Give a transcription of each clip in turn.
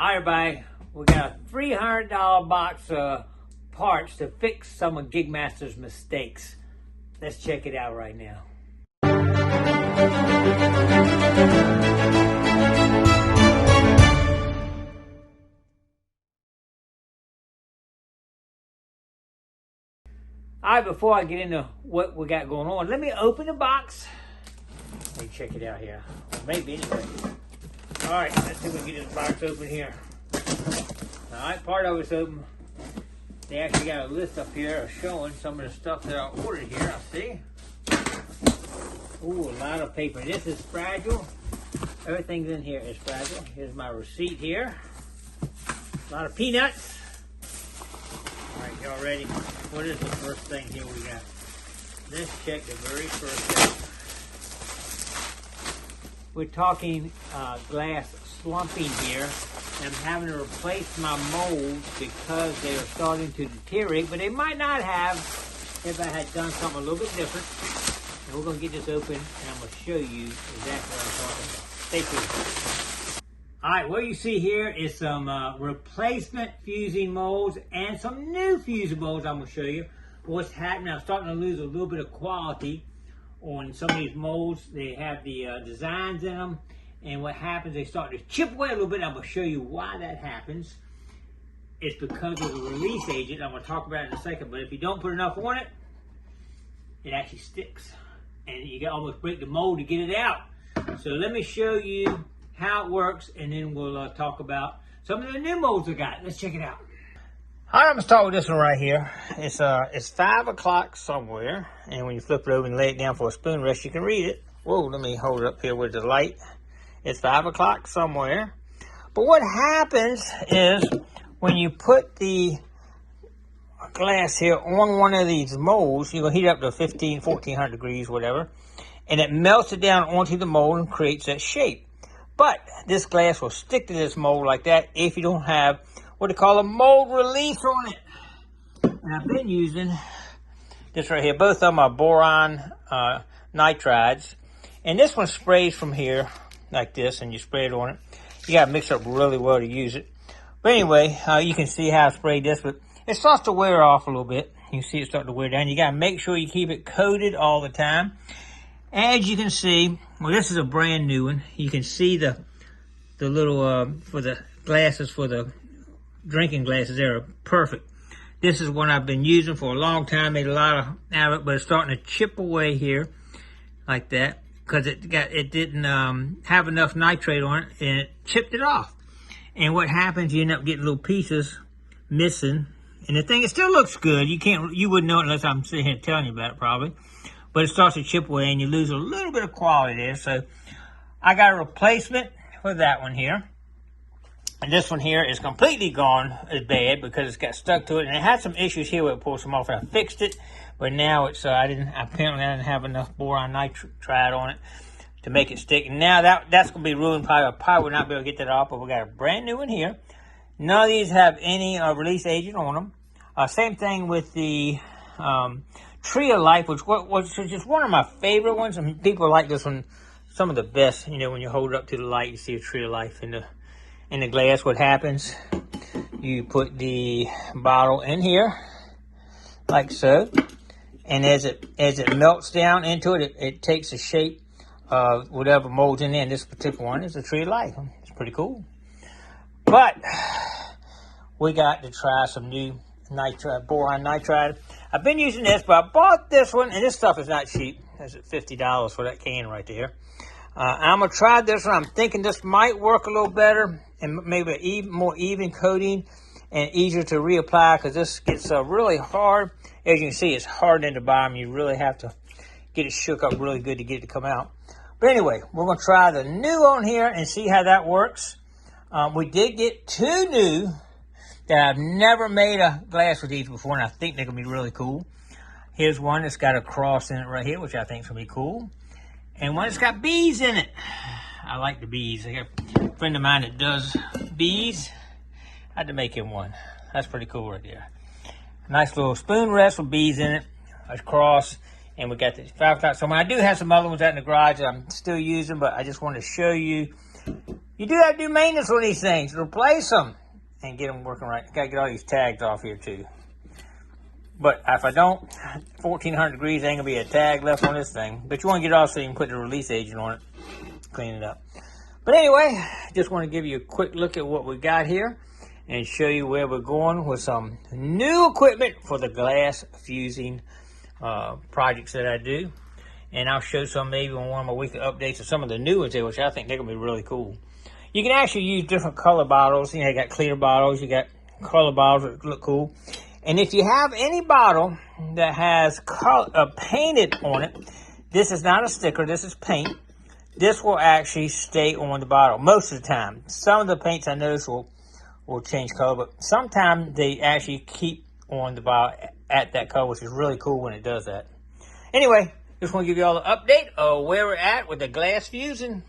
Hi everybody, we got a $300 box of parts to fix some of Gigmaster's mistakes. Let's check it out right now. Alright, before I get into what we got going on, let me open the box. Let me check it out here. Maybe anyway. Alright, let's see if we can get this box open here. Alright, part of it's open. They actually got a list up here showing some of the stuff that I ordered here. I see. Ooh, a lot of paper. This is fragile. Everything's in here is fragile. Here's my receipt here. A lot of peanuts. Alright, y'all ready? What is the first thing here we got? Let's check the very first thing. We're talking glass slumping here. I'm having to replace my molds because they are starting to deteriorate, but they might not have if I had done something a little bit different. And we're going to get this open and I'm going to show you exactly what I'm talking about. Stay tuned. Alright, what you see here is some replacement fusing molds and some new fusing molds I'm going to show you. What's happening, I'm starting to lose a little bit of quality on some of these molds. They have the designs in them, and what happens, they start to chip away a little bit. I'm going to show you why that happens. It's because of the release agent. I'm going to talk about it in a second, but if you don't put enough on it, it actually sticks, and you can almost break the mold to get it out. So let me show you how it works, and then we'll talk about some of the new molds I got. Let's check it out. All right, I'm gonna start with this one right here. It's 5 o'clock somewhere, and when you flip it over and lay it down for a spoon rest, you can read it. Whoa, let me hold it up here with the light. It's 5 o'clock somewhere. But what happens is when you put the glass here on one of these molds, you're gonna heat it up to 1400 degrees, whatever, and it melts it down onto the mold and creates that shape. But this glass will stick to this mold like that if you don't have what they call a mold release on it. And I've been using this right here. Both of them are boron nitrides. And this one sprays from here like this, and you spray it on it. You got to mix it up really well to use it. But anyway, you can see how I sprayed this, but it starts to wear off a little bit. You can see it starting to wear down. You got to make sure you keep it coated all the time. As you can see, well, this is a brand new one. You can see the little, for the glasses, for the drinking glasses, they're perfect. This is one I've been using for a long time, made a lot out of it, but it's starting to chip away here like that because it didn't have enough nitrate on it, and it chipped it off. And what happens, you end up getting little pieces missing, and the thing, it still looks good. You wouldn't know it unless I'm sitting here telling you about it probably, but it starts to chip away and you lose a little bit of quality there. So I got a replacement for that one here. And this one here is completely gone as bad because it's got stuck to it. And it had some issues here where it pulled some off. And I fixed it, but now it's apparently I didn't have enough boron nitride on it to make it stick. And now that's going to be ruined. I probably would not be able to get that off, but we got a brand new one here. None of these have any release agent on them. Same thing with the Tree of Life, which is just one of my favorite ones. I mean, people like this one, some of the best. You know, when you hold it up to the light, you see a Tree of Life in the glass. What happens, you put the bottle in here like so, and as it melts down into it, it takes the shape of whatever mold's in there. And this particular one is a Tree of Life. It's pretty cool. But we got to try some new boron nitride. I've been using this, but I bought this one, and this stuff is not cheap. It's at $50 for that can right there. I'm going to try this one. I'm thinking this might work a little better and maybe more even coating and easier to reapply because this gets really hard. As you can see, it's hard in the bottom. You really have to get it shook up really good to get it to come out. But anyway, we're going to try the new on here and see how that works. We did get two new that I've never made a glass with these before, and I think they're going to be really cool. Here's one that's got a cross in it right here, which I think is going to be cool. And one that's got bees in it. I like the bees. I got a friend of mine that does bees. I had to make him one. That's pretty cool right there. Nice little spoon rest with bees in it. A cross. And we got this 5 o'clock. So I do have some other ones out in the garage that I'm still using, but I just wanted to show you You do have to do maintenance on these things. Replace them and get them working right. Got to get all these tags off here too. But if I don't, 1400 degrees ain't going to be a tag left on this thing. But you want to get it off so you can put the release agent on it. Clean it up. But anyway, just want to give you a quick look at what we got here and show you where we're going with some new equipment for the glass fusing projects that I do. And I'll show some maybe on one of my weekly updates of some of the new ones here, which I think they're going to be really cool. You can actually use different color bottles. You know, you got clear bottles, you got color bottles that look cool. And if you have any bottle that has color, painted on it, this is not a sticker, this is paint. This will actually stay on the bottle most of the time. Some of the paints I notice will change color, but sometimes they actually keep on the bottle at that color, which is really cool when it does that. Anyway, just want to give you all an update of where we're at with the glass fusing.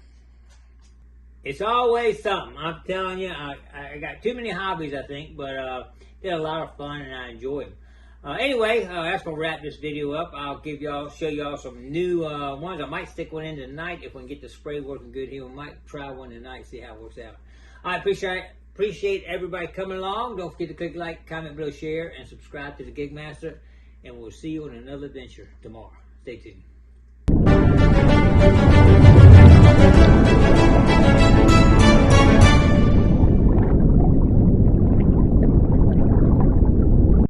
It's always something. I'm telling you, I got too many hobbies, I think, but they're a lot of fun and I enjoy them. Anyway, that's going to wrap this video up. I'll show y'all some new ones. I might stick one in tonight if we can get the spray working good here. We might try one tonight, see how it works out. I appreciate everybody coming along. Don't forget to click like, comment below, share, and subscribe to the Gigmaster. And we'll see you on another adventure tomorrow. Stay tuned.